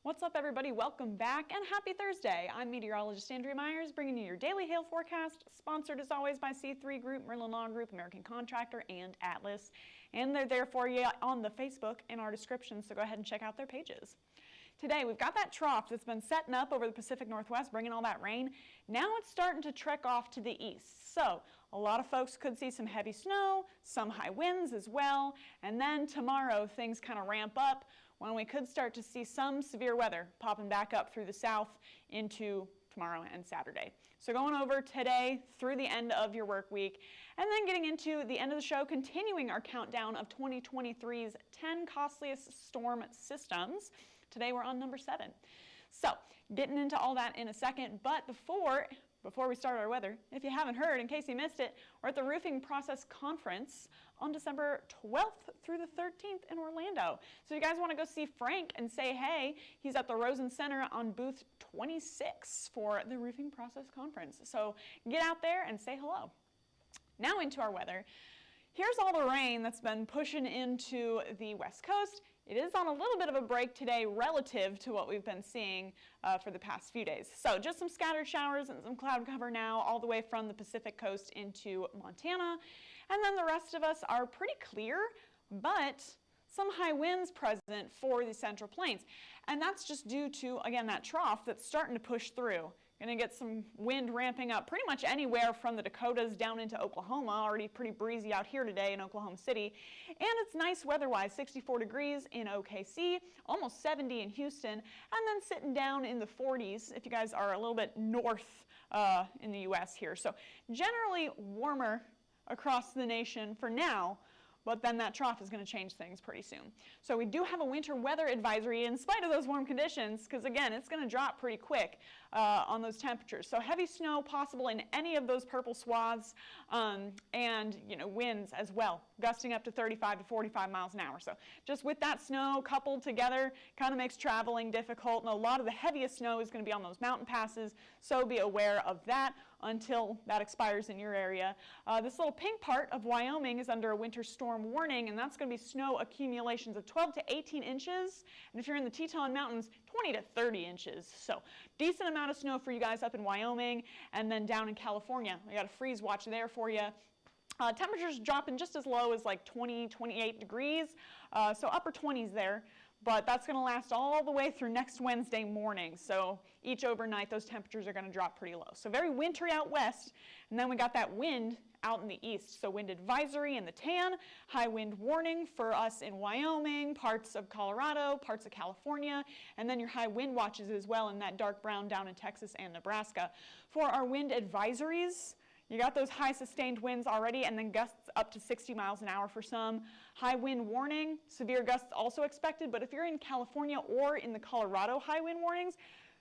What's up, everybody? Welcome back and happy Thursday. I'm meteorologist Andrea Myers, bringing you your daily hail forecast, sponsored as always by C3 Group, Merlin Law Group, American Contractor, and Atlas. And they're there for you on the Facebook in our description, so go ahead and check out their pages. Today, we've got that trough that's been setting up over the Pacific Northwest, bringing all that rain. Now it's starting to trek off to the east. So a lot of folks could see some heavy snow, some high winds as well. And then tomorrow, things kind of ramp up when we could start to see some severe weather popping back up through the south into tomorrow and Saturday. So going over today through the end of your work week, and then getting into the end of the show, continuing our countdown of 2023's 10 costliest storm systems. Today we're on number 7. So getting into all that in a second, but before we start our weather, if you haven't heard, in case you missed it, we're at the Roofing Process Conference on December 12th through the 13th in Orlando. So you guys want to go see Frank and say hey, he's at the Rosen Center on booth 26 for the Roofing Process Conference. So get out there and say hello. Now into our weather. Here's all the rain that's been pushing into the West Coast. It is on a little bit of a break today relative to what we've been seeing for the past few days. So just some scattered showers and some cloud cover now all the way from the Pacific coast into Montana. And then the rest of us are pretty clear, but some high winds present for the Central Plains. And that's just due to, again, that trough that's starting to push through. Going to get some wind ramping up pretty much anywhere from the Dakotas down into Oklahoma. Already pretty breezy out here today in Oklahoma City. And it's nice weather-wise, 64 degrees in OKC, almost 70 in Houston, and then sitting down in the 40s if you guys are a little bit north in the U.S. here. So generally warmer across the nation for now, but then that trough is going to change things pretty soon. So we do have a winter weather advisory in spite of those warm conditions, because again, it's going to drop pretty quick on those temperatures. So heavy snow possible in any of those purple swaths, and winds as well, gusting up to 35 to 45 miles an hour. So just with that snow coupled together, kind of makes traveling difficult, and a lot of the heaviest snow is going to be on those mountain passes, so be aware of that until that expires in your area. This little pink part of Wyoming is under a winter storm warning, and that's going to be snow accumulations of 12 to 18 inches, and if you're in the Teton Mountains, 20 to 30 inches. So decent amount of snow for you guys up in Wyoming, and then down in California. We got a freeze watch there for you. Temperatures dropping just as low as like 20, 28 degrees, so upper 20s there. But that's going to last all the way through next Wednesday morning. So each overnight, those temperatures are going to drop pretty low. So very wintry out west. And then we got that wind out in the east. So wind advisory in the tan, high wind warning for us in Wyoming, parts of Colorado, parts of California, and then your high wind watches as well in that dark brown down in Texas and Nebraska. For our wind advisories, you got those high sustained winds already, and then gusts up to 60 miles an hour for some. High wind warning, severe gusts also expected, but if you're in California or in the Colorado high wind warnings,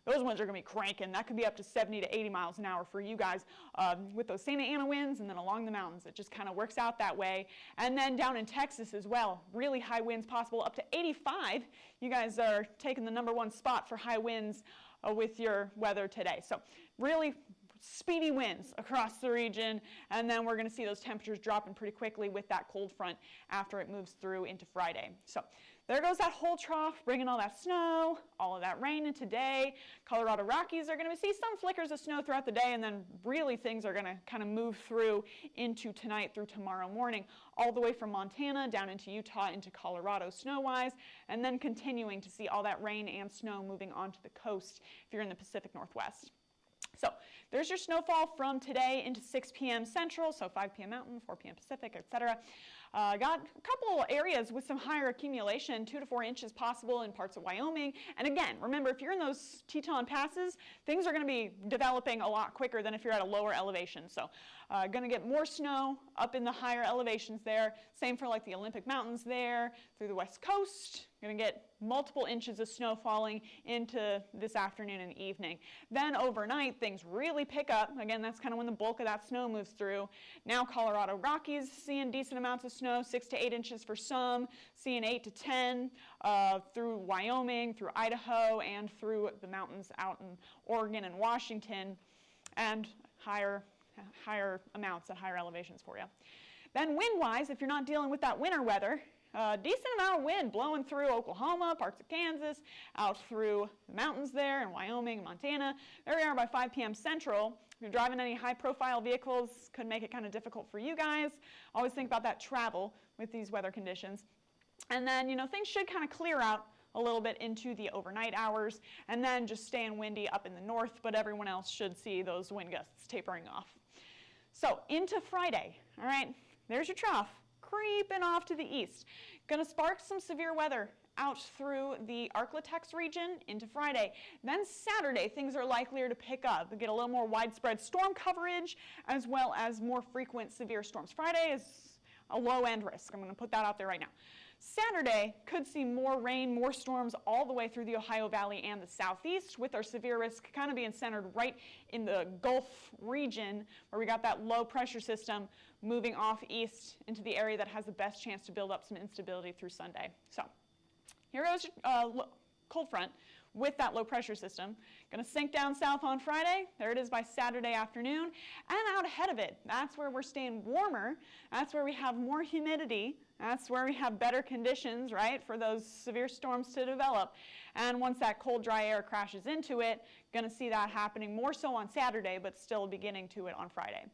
those winds are going to be cranking. That could be up to 70 to 80 miles an hour for you guys with those Santa Ana winds, and then along the mountains. It just kind of works out that way. And then down in Texas as well, really high winds possible, up to 85. You guys are taking the #1 spot for high winds with your weather today. So really speedy winds across the region, and then we're going to see those temperatures dropping pretty quickly with that cold front after it moves through into Friday. So there goes that whole trough, bringing all that snow, all of that rain in today. Colorado Rockies are going to see some flickers of snow throughout the day, and then really things are going to kind of move through into tonight through tomorrow morning, all the way from Montana down into Utah into Colorado snow-wise, and then continuing to see all that rain and snow moving onto the coast if you're in the Pacific Northwest. So there's your snowfall from today into 6 p.m. Central, so 5 p.m. Mountain, 4 p.m. Pacific, etc. Got a couple areas with some higher accumulation, 2 to 4 inches possible in parts of Wyoming. And again, remember, if you're in those Teton passes, things are going to be developing a lot quicker than if you're at a lower elevation. So going to get more snow up in the higher elevations there. Same for like the Olympic Mountains there, through the west coast. Going to get multiple inches of snow falling into this afternoon and evening. Then overnight, things really pick up. Again, that's kind of when the bulk of that snow moves through. Now Colorado Rockies seeing decent amounts of snow, 6 to 8 inches for some, seeing 8 to 10 through Wyoming, through Idaho, and through the mountains out in Oregon and Washington, and higher amounts at higher elevations for you. Then wind-wise, if you're not dealing with that winter weather, decent amount of wind blowing through Oklahoma, parts of Kansas, out through the mountains there in Wyoming and Montana. There we are by 5 p.m. Central. If you're driving any high-profile vehicles, could make it kind of difficult for you guys. Always think about that travel with these weather conditions. And then, things should kind of clear out a little bit into the overnight hours, and then just staying windy up in the north, but everyone else should see those wind gusts tapering off. So into Friday, all right, there's your trough, creeping off to the east. Going to spark some severe weather out through the Arklatex region into Friday. Then Saturday, things are likelier to pick up. We get a little more widespread storm coverage, as well as more frequent severe storms. Friday is a low-end risk. I'm going to put that out there right now. Saturday could see more rain, more storms all the way through the Ohio Valley and the southeast, with our severe risk kind of being centered right in the Gulf region, where we got that low pressure system moving off east into the area that has the best chance to build up some instability through Sunday. So here goes cold front with that low pressure system. Going to sink down south on Friday. There it is by Saturday afternoon. And out ahead of it, that's where we're staying warmer. That's where we have more humidity. That's where we have better conditions, right, for those severe storms to develop. And once that cold, dry air crashes into it, going to see that happening more so on Saturday, but still beginning to it on Friday.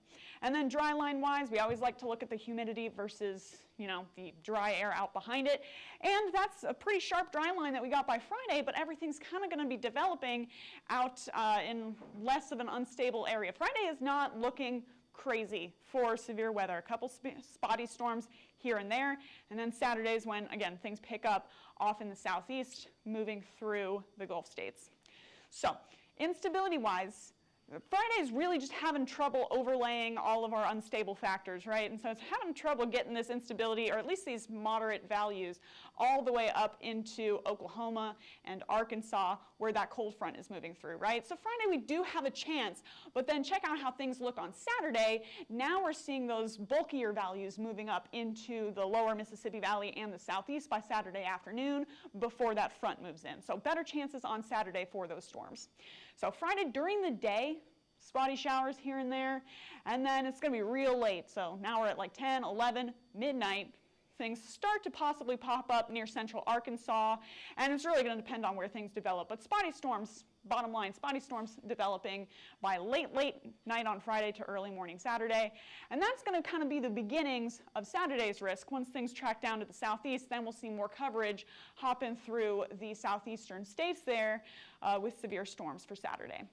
And then dry line-wise, we always like to look at the humidity versus, the dry air out behind it. And that's a pretty sharp dry line that we got by Friday, but everything's kind of going to be developing out in less of an unstable area. Friday is not looking crazy for severe weather. A couple spotty storms here and there, and then Saturdays when, again, things pick up off in the southeast, moving through the Gulf states. So, instability-wise, Friday is really just having trouble overlaying all of our unstable factors, right? And so it's having trouble getting this instability, or at least these moderate values, all the way up into Oklahoma and Arkansas, where that cold front is moving through, right? So Friday we do have a chance, but then check out how things look on Saturday. Now we're seeing those bulkier values moving up into the lower Mississippi Valley and the southeast by Saturday afternoon before that front moves in. So better chances on Saturday for those storms. So Friday during the day, spotty showers here and there, and then it's going to be real late. So now we're at like 10, 11, midnight. Things start to possibly pop up near central Arkansas, and it's really going to depend on where things develop. But spotty storms, bottom line, spotty storms developing by late night on Friday to early morning Saturday. And that's going to kind of be the beginnings of Saturday's risk. Once things track down to the southeast, then we'll see more coverage hopping through the southeastern states there with severe storms for Saturday.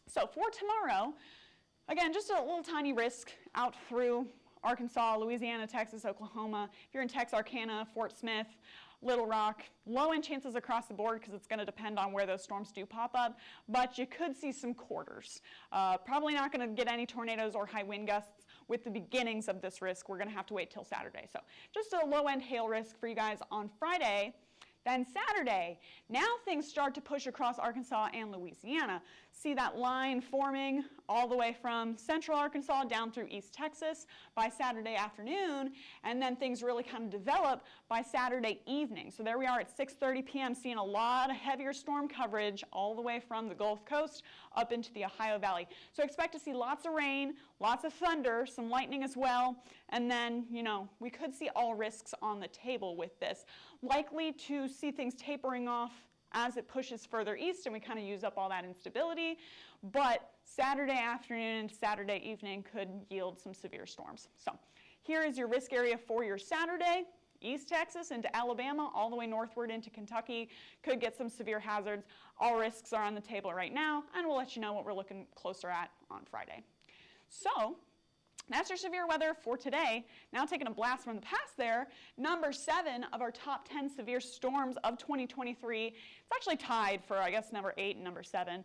So for tomorrow, again, just a little tiny risk out through Arkansas, Louisiana, Texas, Oklahoma. If you're in Texarkana, Fort Smith, Little Rock, low-end chances across the board because it's going to depend on where those storms do pop up, but you could see some quarters. Probably not going to get any tornadoes or high wind gusts with the beginnings of this risk. We're going to have to wait till Saturday. So just a low-end hail risk for you guys on Friday. Then Saturday, now things start to push across Arkansas and Louisiana. See that line forming all the way from central Arkansas down through East Texas by Saturday afternoon, and then things really kind of develop by Saturday evening. So there we are at 6:30 p.m. seeing a lot of heavier storm coverage all the way from the Gulf Coast up into the Ohio Valley. So expect to see lots of rain, lots of thunder, some lightning as well, and then, we could see all risks on the table with this. Likely to see things tapering off as it pushes further east and we kind of use up all that instability, but Saturday afternoon and Saturday evening could yield some severe storms. So here is your risk area for your Saturday. East Texas into Alabama, all the way northward into Kentucky, could get some severe hazards. All risks are on the table right now, and we'll let you know what we're looking closer at on Friday. So that's your severe weather for today. Now taking a blast from the past there, number 7 of our top 10 severe storms of 2023, it's actually tied for, I guess, number 8 and number 7,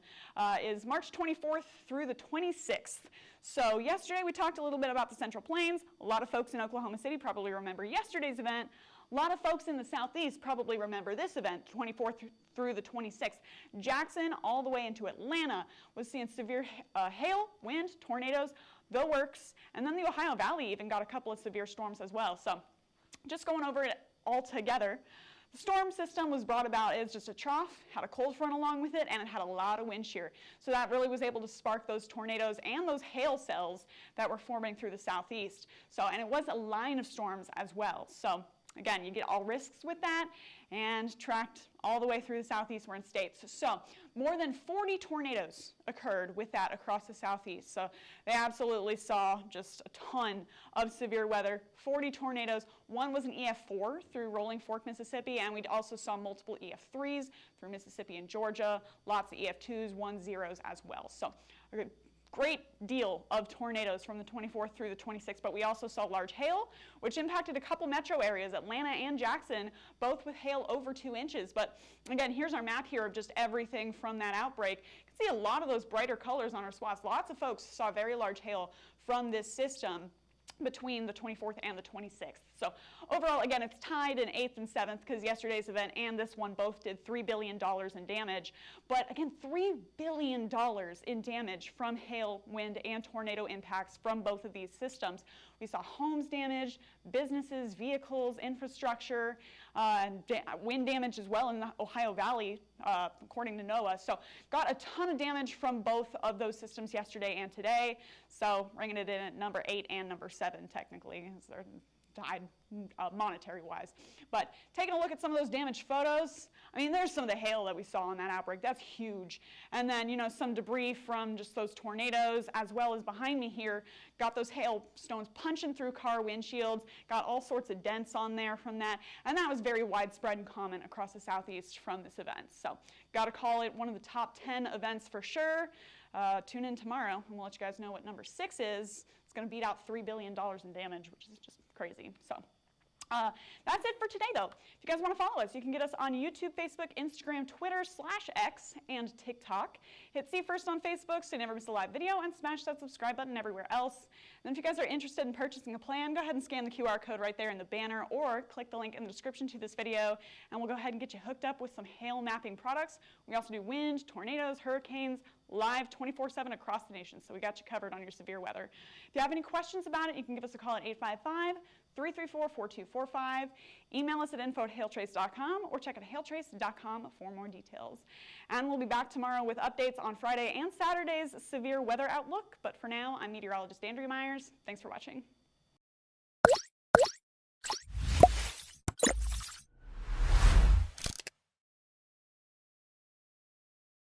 is March 24th through the 26th. So yesterday we talked a little bit about the Central Plains. A lot of folks in Oklahoma City probably remember yesterday's event. A lot of folks in the southeast probably remember this event, 24th through the 26th. Jackson all the way into Atlanta was seeing severe hail, wind, tornadoes, the works, and then the Ohio Valley even got a couple of severe storms as well. So just going over it all together, the storm system was brought about as just a trough, had a cold front along with it, and it had a lot of wind shear. So that really was able to spark those tornadoes and those hail cells that were forming through the southeast. So, and it was a line of storms as well. So again, you get all risks with that and tracked all the way through the southeastern states. So more than 40 tornadoes occurred with that across the southeast. So they absolutely saw just a ton of severe weather. 40 tornadoes. One was an EF4 through Rolling Fork, Mississippi, and we also saw multiple EF3s through Mississippi and Georgia, lots of EF2s, 1-0s as well. So a great deal of tornadoes from the 24th through the 26th, but we also saw large hail, which impacted a couple metro areas, Atlanta and Jackson, both with hail over 2 inches. But again, here's our map here of just everything from that outbreak. You can see a lot of those brighter colors on our swaths. Lots of folks saw very large hail from this system between the 24th and the 26th. So overall, again, it's tied in 8th and 7th because yesterday's event and this one both did $3 billion in damage. But again, $3 billion in damage from hail, wind, and tornado impacts from both of these systems. We saw homes damaged, businesses, vehicles, infrastructure, wind damage as well in the Ohio Valley, according to NOAA. So got a ton of damage from both of those systems yesterday and today. So bringing it in at number 8 and number 7 technically, as they're tied monetary-wise. But taking a look at some of those damaged photos, I mean, there's some of the hail that we saw in that outbreak. That's huge. And then, you know, some debris from just those tornadoes, as well as behind me here, got those hailstones punching through car windshields, got all sorts of dents on there from that. And that was very widespread and common across the southeast from this event. So got to call it one of the top 10 events for sure. Tune in tomorrow, and we'll let you guys know what number 6 is. It's going to beat out $3 billion in damage, which is just crazy. So that's it for today, though. If you guys want to follow us, you can get us on YouTube, Facebook, Instagram, Twitter, /X, and TikTok. Hit See First on Facebook so you never miss a live video, and smash that subscribe button everywhere else. And if you guys are interested in purchasing a plan, go ahead and scan the QR code right there in the banner, or click the link in the description to this video, and we'll go ahead and get you hooked up with some hail mapping products. We also do wind, tornadoes, hurricanes, live 24/7 across the nation, so we got you covered on your severe weather. If you have any questions about it, you can give us a call at 855-334-4245. Email us at info@hailtrace.com or check out hailtrace.com for more details. And we'll be back tomorrow with updates on Friday and Saturday's severe weather outlook. But for now, I'm meteorologist Andrea Myers. Thanks for watching.